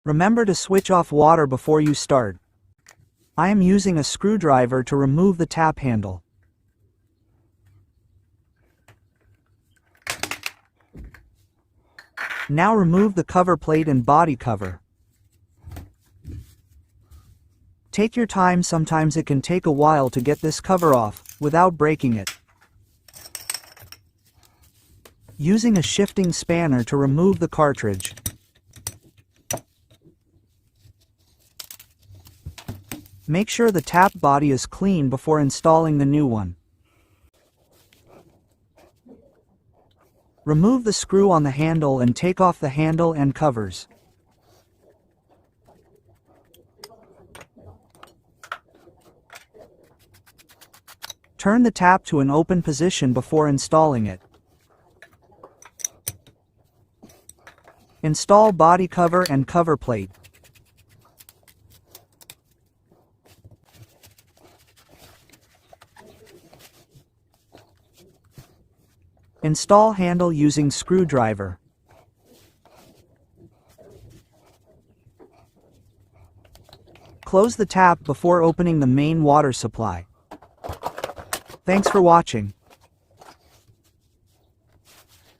Remember to switch off water before you start. I am using a screwdriver to remove the tap handle. Now remove the cover plate and body cover. Take your time, sometimes it can take a while to get this cover off, without breaking it. Using a shifting spanner to remove the cartridge. Make sure the tap body is clean before installing the new one. Remove the screw on the handle and take off the handle and covers. Turn the tap to an open position before installing it. Install body cover and cover plate. Install handle using screwdriver. Close the tap before opening the main water supply. Thanks for watching.